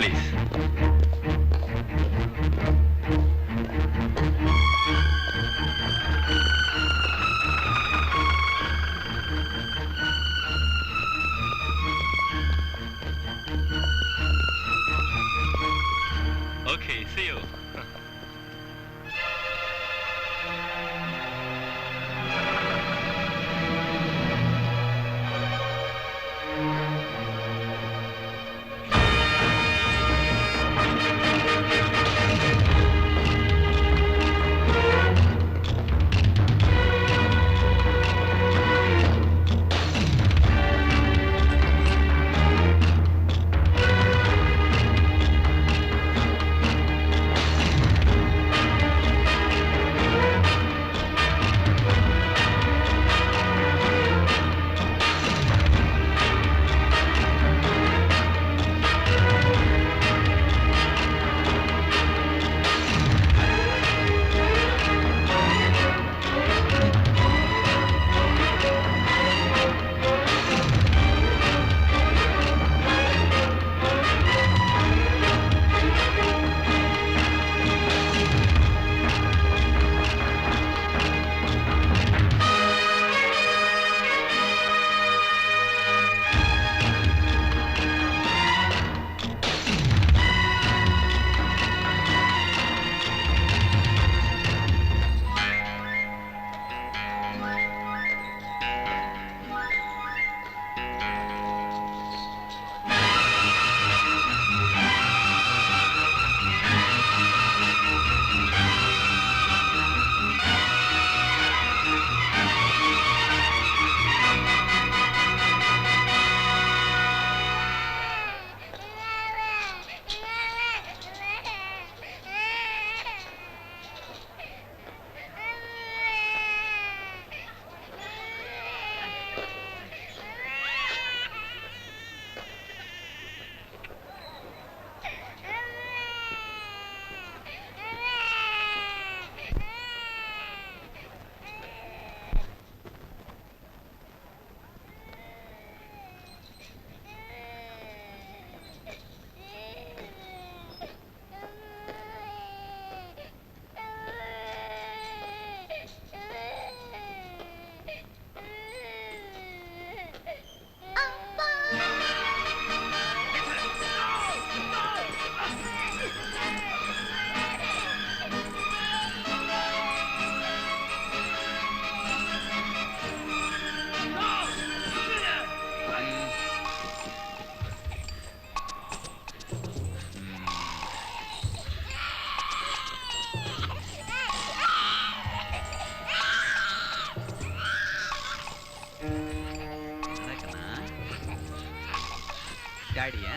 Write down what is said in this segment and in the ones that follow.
Please. Okay, see you. டாடியா?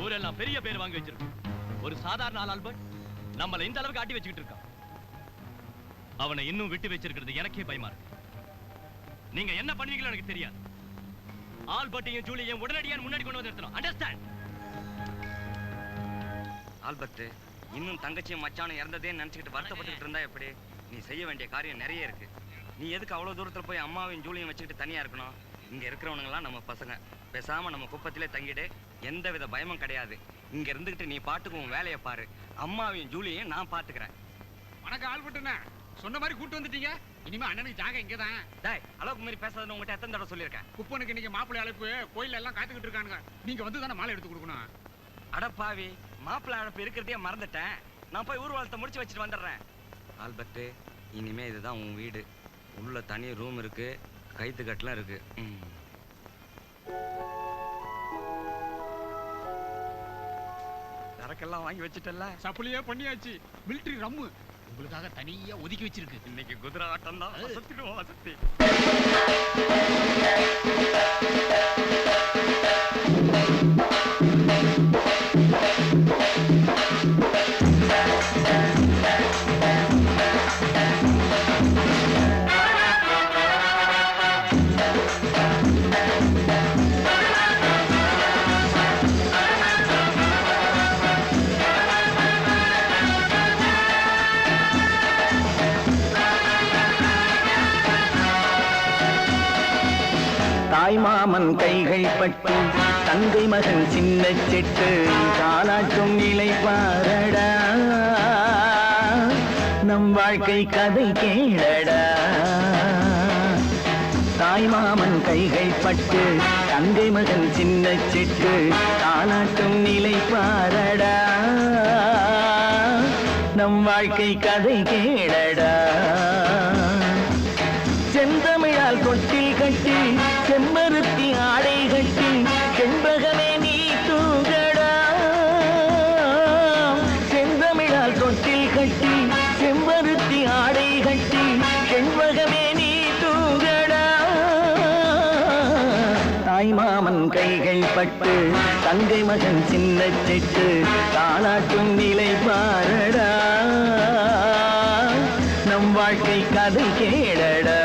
ஊரெல்லாம் பெரிய பேர் வாங்கி வச்சிருக்கோம். ஒரு சாதாரண ஆள் ஆல்பர்ட் நம்மள இந்த அளவுக்கு ஆட்டி வச்சுக்கிட்டு இருக்கான். அவனை இன்னும் விட்டு வச்சிருக்கிறது எனக்கே பயமா இருக்கு. நீங்க என்ன பண்ணுவீங்களோ எனக்கு தெரியாது. ஆல்பர்ட்டையும் ஜூலியையும் உடனடியாக முன்னாடி கொண்டு வந்து நிறுத்தணும். அண்டர்ஸ்டாண்ட்? ஆல்பர்ட், இன்னும் தங்கச்சியும் மச்சானும் இறந்ததே நினைச்சுக்கிட்டு வருத்தப்பட்டுக்கிட்டு இருந்தா எப்படி? நீ செய்ய வேண்டிய காரியம் நிறைய இருக்கு. நீ எதுக்கு அவ்வளவு தூரத்துல போய் அம்மாவையும் ஜூலியும் வச்சுக்கிட்டு தனியா இருக்கணும்? இங்க இருக்கிறவனுங்கெல்லாம் நம்ம பசங்க. பேசாம நம்ம குப்பத்திலே தங்கிடு. எந்த வித பயமும் கிடையாது. இங்க இருந்துகிட்டு நீ பாட்டுக்கு உன் வேலையை பாரு. அம்மாவையும் ஜூலியையும் நான் பாத்துக்கிறேன். வணக்கம் ஆல்பர்ட்ண்ணா. சொன்ன மாதிரி கூட்டு வந்துட்டீங்க. இனிமே அண்ணனுக்கு ஜாக இங்கதான். டேய், அளவுக்கு மீறி பேசாதன்னு உங்ககிட்ட எத்தனை தடவை சொல்லியிருக்கேன்? குப்பனுக்கு இன்னைக்கு மாப்பிள்ளை அழைப்பு. கோயில்ல எல்லாம் காத்துக்கிட்டு இருக்கானுங்க. நீங்க வந்து தானே மாலை எடுத்து கொடுக்கணும். அடப்பாவி, மாப்பிள்ளை அழைப்பு இருக்கிறதே மறந்துட்டேன். நான் போய் ஊர்வலத்தை முடிச்சு வச்சுட்டு வந்துடுறேன். ஆல்பர்ட், இனிமே இதுதான் உன் வீடு. உள்ள தனி ரூம் இருக்கு, கைத்து கட்டலாம் இருக்கு. சரக்கெல்லாம் வாங்கி வச்சுட்டல? சப்புளியே பண்ணியாச்சு. மிலிட்டரி ரம்மு உங்களுக்காக தனியா ஒதுக்கி வச்சிருக்கு. இன்னைக்கு குதிரை ஆட்டம் தான். வசத்திடுவோம் வசத்தி. தாய்மாமன் கைகள் பட்டு தங்கை மகன் சின்ன செட்டு தாலாட்டும் நிலை பாரடா. நம் வாழ்க்கை கதை கேளடா. தாய்மாமன் கைகள் பட்டு தங்கை மகன் சின்ன செட்டு தாலாட்டும் நிலை பாரடா. நம் வாழ்க்கை கதை கேளடா. செந்தமிழால் கொட்டில் கட்டி செம்பருத்தி ஆடை கட்டி செண்பகமே நீ தூங்கடா. செந்தமிழால் கொட்டில் கட்டி செம்பருத்தி ஆடை கட்டி செண்பகமே நீ தூங்கடா. தாய்மாமன் கைகள் பட்டு தங்கை மகன் சின்ன செட்டு தாலாட்டும் நிலை பாரடா. நம் வாழ்க்கை கதை கேளடா.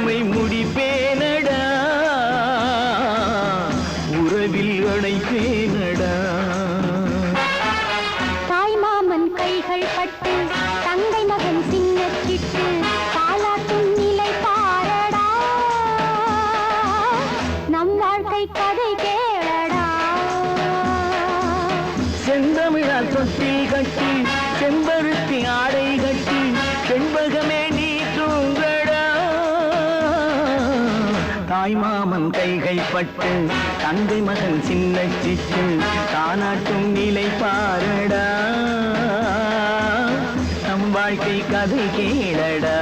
உறவை முடிப்பேனடா, உறவில் அணைப்பேனடா. தாய் மாமன் கைகள் பட்டு தங்கை மகன் சின்னச்சிட்டு தாலாட்டும் நிலை பாரடா, நம் வாழ்க்கை கதை கேளடா. செந்தமிழால் தொட்டில் கட்டி செம்பருத்தி ஆடை கட்டி செண்பகமே நீ தூங்கடா. தாய் மாமன் கைகள் பட்டு தங்கை மகன் சின்ன சிட்டு தானாட்டும் நிலை பாரடா, நம் வாழ்க்கை கதை கேளடா.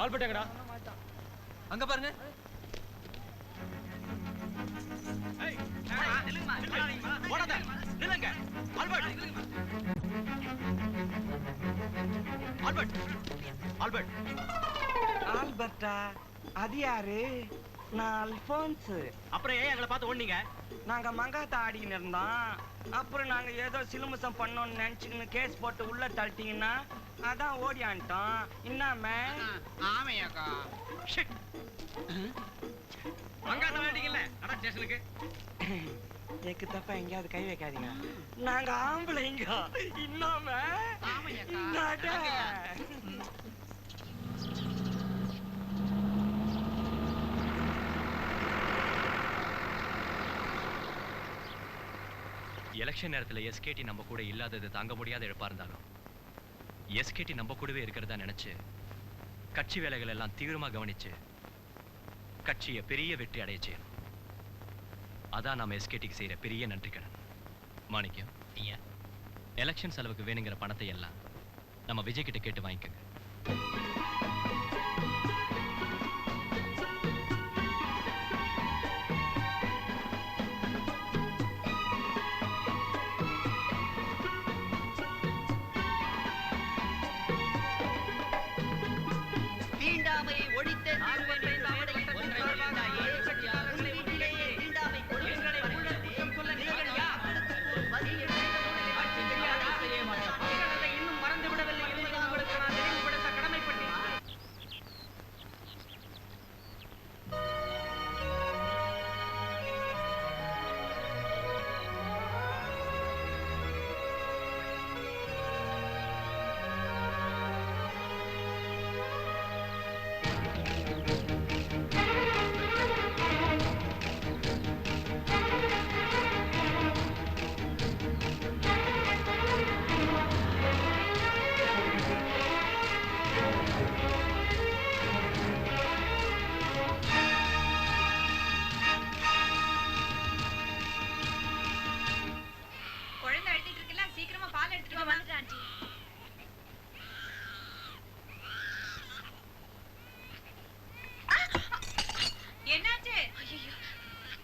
ஆல்பர்ட் எங்கடா? அங்க பாருங்க. ஓடாத, நில்லுங்க. Albert, Albert, Albert. ஆல்பர்ட்டா? அது யாரு? நான் அல்போன்ஸ். அப்புறம் ஏன் எங்களை பார்த்து ஓடுனீங்க? நாங்க மங்காத்தா ஆடின்னு இருந்தோம். அப்புறம் நாங்க ஏதோ சிலுமிசம் பண்ணோம்னு நினைச்சுக்கின்னு கேஸ் போட்டு உள்ள தள்ளிட்டீங்கன்னா அதான் ஓடியான்ட்டோம். இன்னாமே ஆமையாக்கா மங்காத்தா வேண்டிங்கல்ல, அட ஸ்டேஷனுக்கு. எக்கு தப்பா எங்கேயாவது கை வைக்காதீங்க. நாங்க ஆம்பளைங்க. இன்னாமே இன்னாடா. எலெக்ஷன் நேரத்துல எஸ்கேடி நம்ம கூட இல்லாதது தாங்க முடியாத இழப்பா இருந்தாலும் எஸ்கேடி நம்ம கூடவே இருக்கிறதா நினைச்சு கட்சி வேலைகள் எல்லாம் தீவிரமா கவனிச்சு கட்சியை பெரிய வெற்றி அடைய செய்யணும். அதான் நாம எஸ்கேடிக்கு செய்யற பெரிய நன்றி கடன். மாணிக்கம், எலெக்ஷன் செலவுக்கு வேணுங்கிற பணத்தை எல்லாம் நம்ம விஜய் கிட்ட கேட்டு வாங்கிக்கோங்க.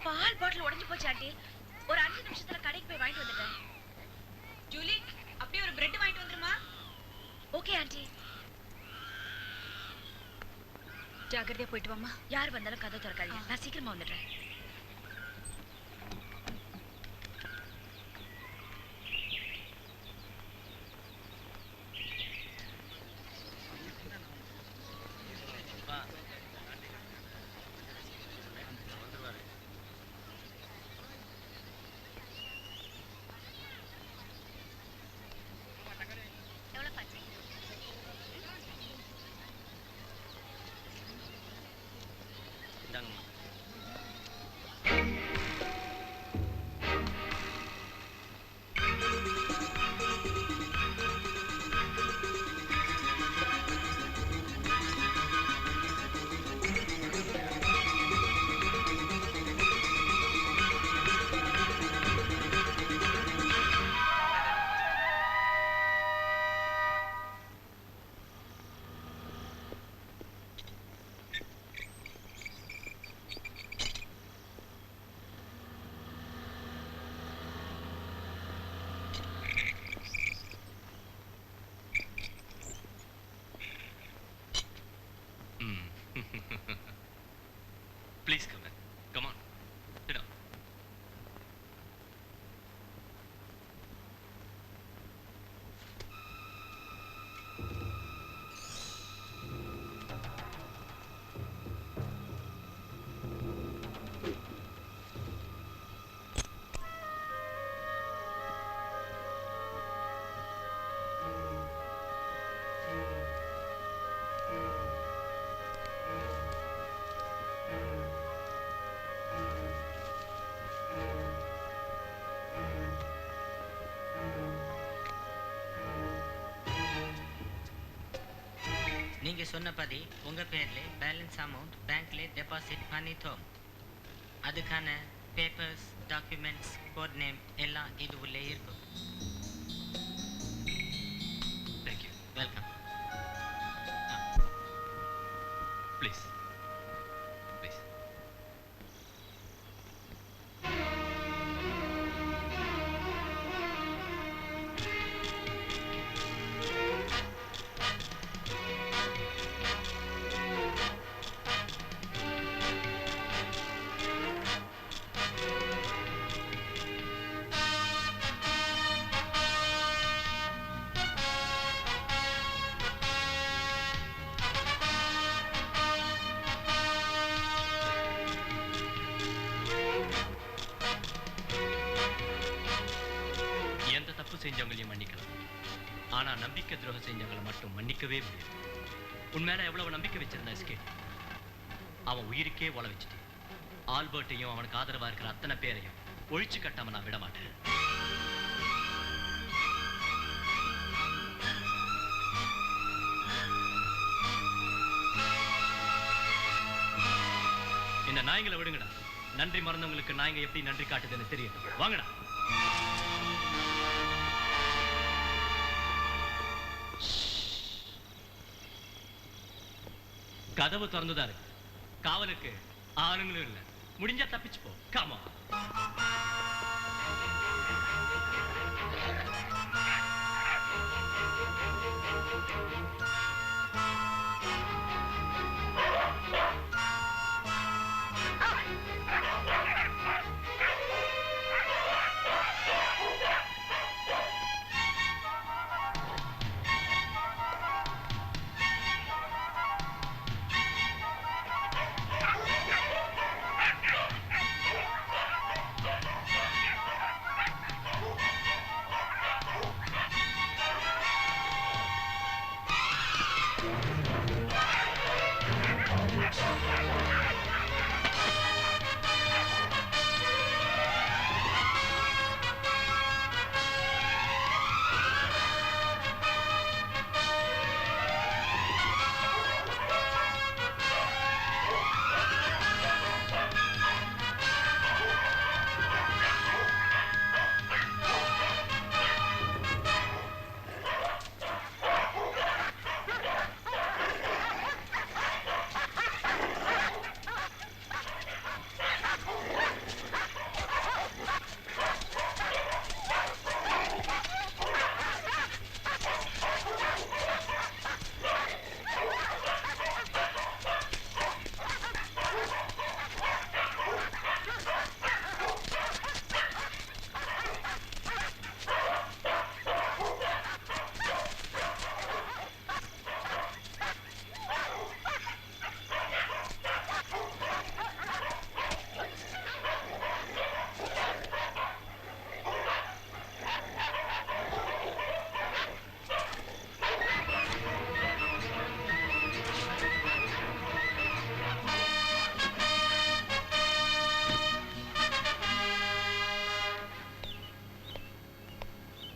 பால் பாட்டில் உடைஞ்சு போச்சு ஆண்டி. ஒரு 5 நிமிஷத்துல கடைக்கு போய் வாங்கிட்டு வந்துட்டேன். ஜூலி, அப்படியே ஒரு பிரெட் வாங்கிட்டு வந்துருமா? Okay aunty. ஜாக்கிரதையா போயிட்டு வாமா. யார் வந்தாலும் கதை திறக்காதீங்க. நான் சீக்கிரமா வந்துடுறேன். நீங்க சொன்னபடி உங்க பேர்ல பேலன்ஸ் அமௌண்ட் பேங்க்ல டெபாசிட் பண்ணிட்டோம். அதுக்கான பேப்பர்ஸ், டாக்குமெண்ட்ஸ், கோட் நேம் எல்லாம் இது உள்ளே இருக்கும். தேங்க்யூ. வெல்கம். Please please. எந்த தப்பு செஞ்சவங்களையும் மன்னிக்கலாம், ஆனா நம்பிக்கை துரோகம் செஞ்சவங்களை மட்டும் மன்னிக்கவே முடியாது. உண்மையில எவ்வளவு நம்பிக்கை வச்சிருந்த எஸ்கேட், அவன் உயிருக்கே உழ வச்சுட்டு ஆல்பர்ட்டையும் அவனுக்கு ஆதரவா இருக்கிற அத்தனை பேரையும் ஒழிச்சு கட்டாம நான் விட மாட்டேன். இந்த நாய்களை விடுங்கடா. நன்றி மறந்தவங்களுக்கு நாய்ங்க எப்படி நன்றி காட்டுதுன்னு தெரியும். வாங்கடா. கதவு திறந்துதான் இருக்கு. காவலுக்கு ஆளுங்களும் இல்ல. முடிஞ்சா தப்பிச்சு போ. காமா.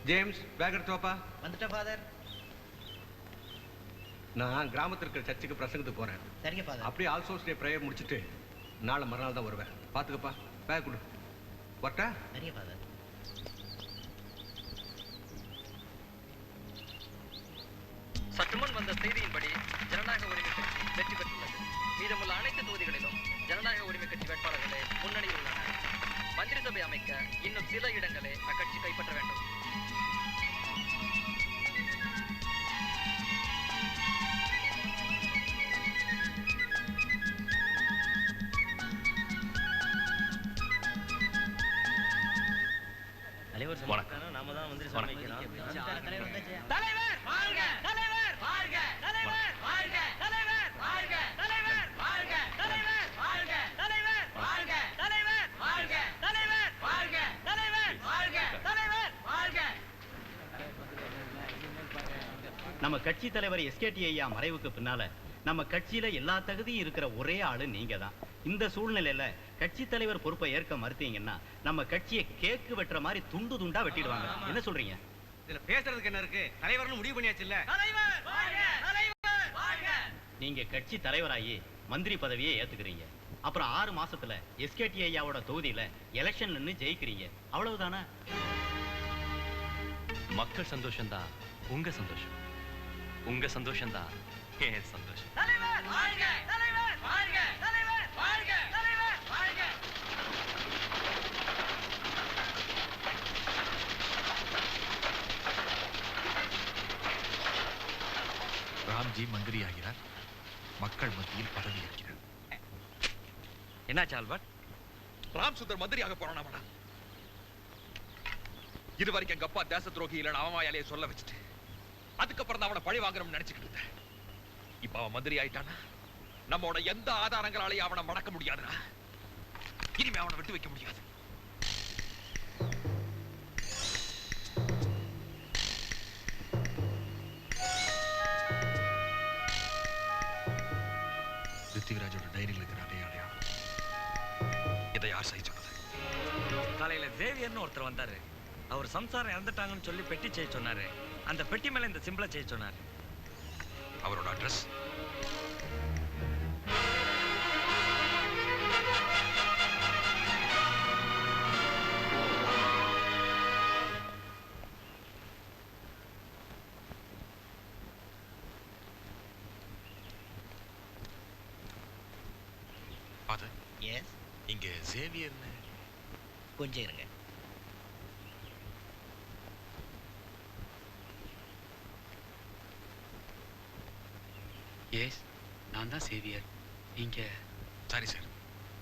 ஜேம்ஸ், பேக் எடுத்து வாப்பா. வந்துட்டேன் ஃபாதர். நான் கிராமத்தில் இருக்கிற சர்ச்சுக்கு பிரசங்கத்துக்கு போறேன். சரிங்க ஃபாதர். அப்படியே ஆல் சோல்ஸ் டே ப்ரேயர் முடிச்சுட்டு நாளை மறுநாள் தான் வருவேன். பார்த்துக்கப்பா. பேக் கொடு. வரட்டா? சரிங்க ஃபாதர். சற்றுமுன் வந்த செய்தியின்படி ஜனநாயக உரிமை கட்சி வெற்றி பெற்றுள்ளது. மீதமுள்ள அனைத்து தொகுதிகளிலும் ஜனநாயக உரிமை கட்சி வேட்பாளர்களே முன்னணியில் உள்ளனர். மந்திரி சபை அமைக்க இன்னும் சில இடங்களை அக்கட்சி கைப்பற்ற வேண்டும். வணக்கம். நாம தான் மந்திரி சபை அமைக்கணும். தலைவர் வாழ்க! தலைவர் வாழ்க! தலைவர் வாழ்க! தலைவர் வாழ்க! தலைவர் வாழ்க! தலைவர் வாழ்க! தலைவர் வாழ்க! தலைவர் வாழ்க! தலைவர் வாழ்க! தலைவர் வாழ்க! தலைவர் வாழ்க! நம்ம கட்சி தலைவர் எஸ்கேடி ஐயா மறைவுக்கு பின்னால நம்ம கட்சியில எல்லா தகுதியும் இருக்கிற ஒரே ஆளு நீங்க தான். இந்த சூழ்நிலையில கட்சி தலைவர் பொறுப்பை ஏற்க மறுத்தீங்கன்னா நம்ம கட்சியை கேக்கு வெட்டுற மாதிரி துண்டு துண்டா வெட்டிடுவாங்க. என்ன சொல்றீங்க? இதுல பேசுறதுக்கு என்ன இருக்கு? தலைவர்னு முடிவு பண்ணியாச்சு இல்ல? தலைவர் வாழ்க! தலைவர் வாழ்க! நீங்க கட்சி தலைவராகி மந்திரி பதவியை ஏத்துக்கிறீங்க. அப்புறம் 6 மாசத்துல எஸ்கேடி ஐயாவோட தொகுதியில எலெக்ஷன் நின்னு ஜெயிக்கிறீங்க. அவ்வளவுதானே? மக்கள் சந்தோஷம் தான் உங்க சந்தோஷம், உங்க சந்தோஷம் தான் என் சந்தோஷம். தலைவர் வாழ்க! தலைவர் வாழ்க! தலைவர் வாழ்க! தலைவர் வாழ்க! ராம்ஜி மந்திரி ஆகிறார், மக்கள் மத்தியில் பதவி ஏற்கிறார். என்னாச்சு ஆல்பர்ட்? ராம் சுந்தர் மந்திரியாக போறானா? இது வரைக்கும் எங்க அப்பா தேச துரோகி இல்லைன்னு அவன் வாயாலேயே சொல்ல வச்சுட்டு அதுக்கப்புறம் தான் அவனை பழி வாங்கணும்னு நினைச்சுக்கிட்டு இருந்தேன். இப்ப அவன் மந்திரி ஆயிட்டானா நம்மோட எந்த ஆதாரங்களாலையும் அவனை மடக்க முடியாதுடா. இனிமே அவனை விட்டு வைக்க முடியாது. பிருத்திவிராஜோட டைரியில் இருக்கிற அதே அடையாளம். இதை யார் செய்ய சொன்னது? காலையில ஜேவியர்னு ஒருத்தர் வந்தாரு. அவர் சம்சாரம் இறந்துட்டாங்கன்னு சொல்லி பெட்டி செய்ய சொன்னாரு. அந்த பெட்டி மேல இந்த சிம்பிளை செய்ய சொன்னாரு. அவரோட அட்ரஸ்? ஃபாதர், எஸ், இங்க சேவியர்னு கொஞ்சம் இருங்க. எஸ், நான் தான் சேவியர். நீங்க? சாரி சார்,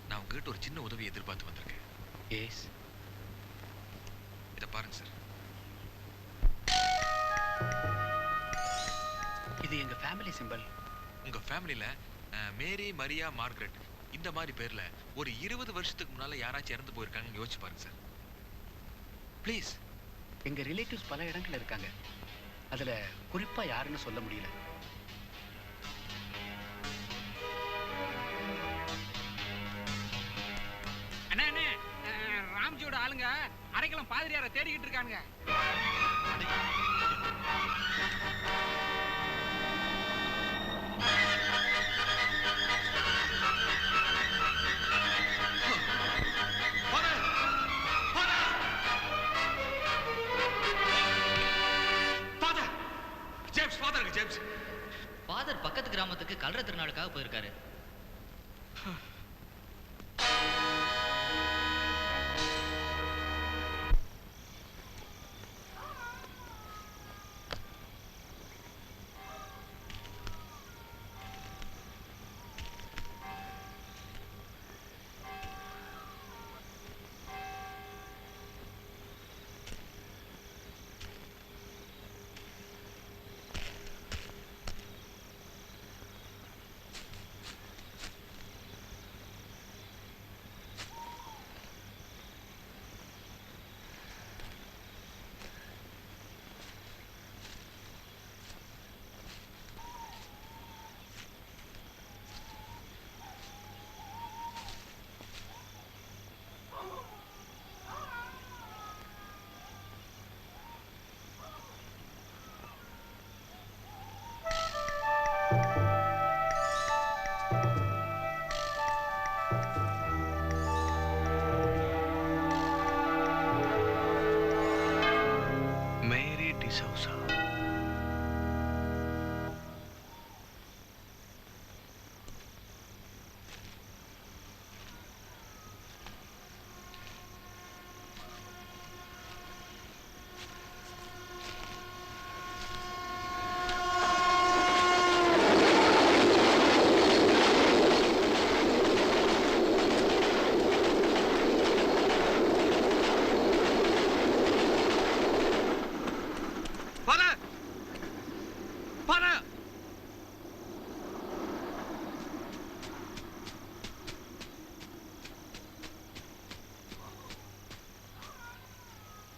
நான் உங்ககிட்ட ஒரு சின்ன உதவி எதிர்பார்த்து வந்திருக்கேன். எஸ், இதை பாருங்க சார். இது எங்க ஃபேமிலி சிம்பல். உங்க ஃபேமிலியில மேரி, மரியா, மார்கரெட் இந்த மாதிரி பேர்ல ஒரு 20 வருஷத்துக்கு முன்னால யாராச்சும் இறந்து போயிருக்காங்கன்னு யோசிச்சு பாருங்க சார். ப்ளீஸ். எங்க ரிலேட்டிவ்ஸ் பல இடங்கள்ல இருக்காங்க. அதுல குறிப்பா யாருன்னு சொல்ல முடியல. அண்ணா அண்ணே, ராம்ஜியோட ஆளுங்க அரைக்கலம் பாதிரியாரை தேடிக்கிட்டு இருக்காங்க. ஃபாதர் பக்கத்து கிராமத்துக்கு கல்ற திருநாளுக்காக போயிருக்காரு.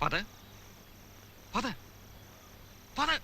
Father? Father? Father?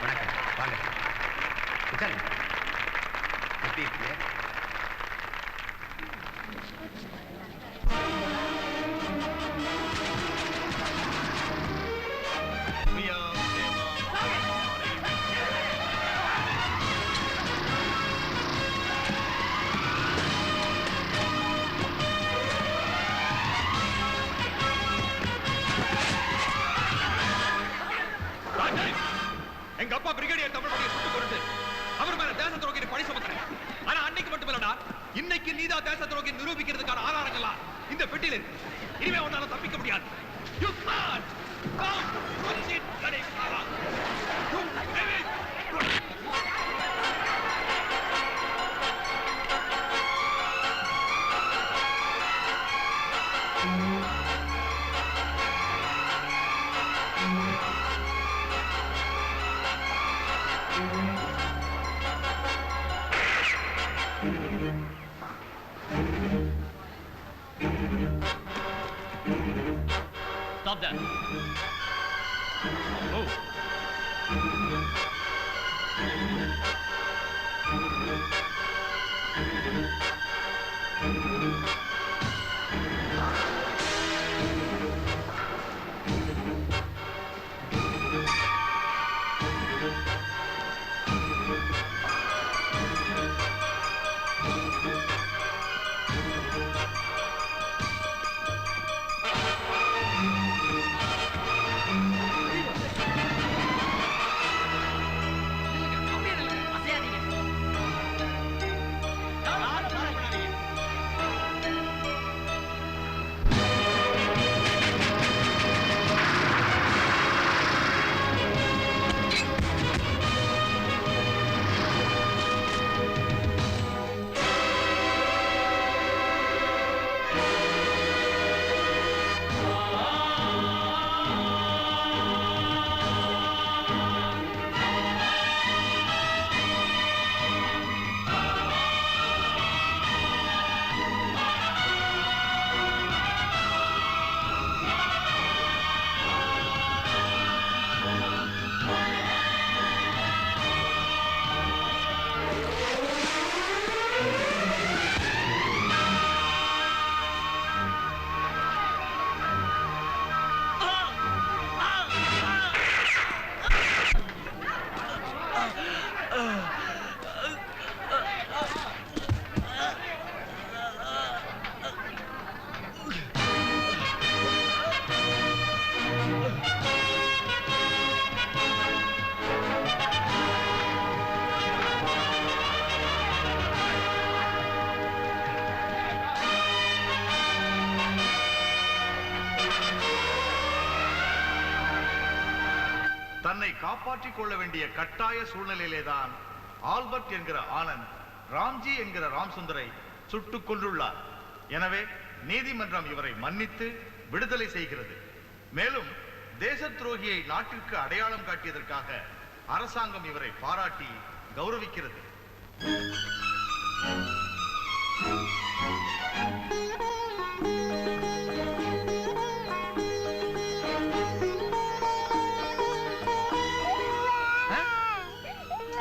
வணக்கம் வாங்க உட்காருங்க எப்படி இருக்கீங்க எங்க அப்பா பிரிகேடியர் தமிழ்மணியை சுட்டுக் கொண்டு அவர் மேல தேச துரோகி பழி சுமத்துறேன். ஆனா அன்னைக்கு மட்டும் இல்லடா, இன்னைக்கு நீதா தேச துரோகி நிரூபிக்கிறதுக்கான ஆதாரங்கள்லாம் இந்த பெட்டியில இருக்கு. இனிமே உன்னால தப்பிக்க முடியாது. You can't. Come, proceed, bloody fella. You devil. Stop that. Move. தன்னை காப்பாற்றிக் கொள்ள வேண்டிய கட்டாய சூழ்நிலையிலேதான் ஆல்பர்ட் என்கிற ஆனந்த் ராம்ஜி என்கிற ராம்சுந்தரை சுட்டுக் கொன்றுள்ளார். எனவே நீதிமன்றம் இவரை மன்னித்து விடுதலை செய்கிறது. மேலும் தேச துரோகியை நாட்டிற்கு அடையாளம் காட்டியதற்காக அரசாங்கம் இவரை பாராட்டி கௌரவிக்கிறது.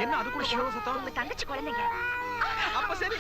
என்ன அது கூட குழந்தை சத்தம்? உங்க தங்கச்சி குழந்தைங்க. அப்ப சரி.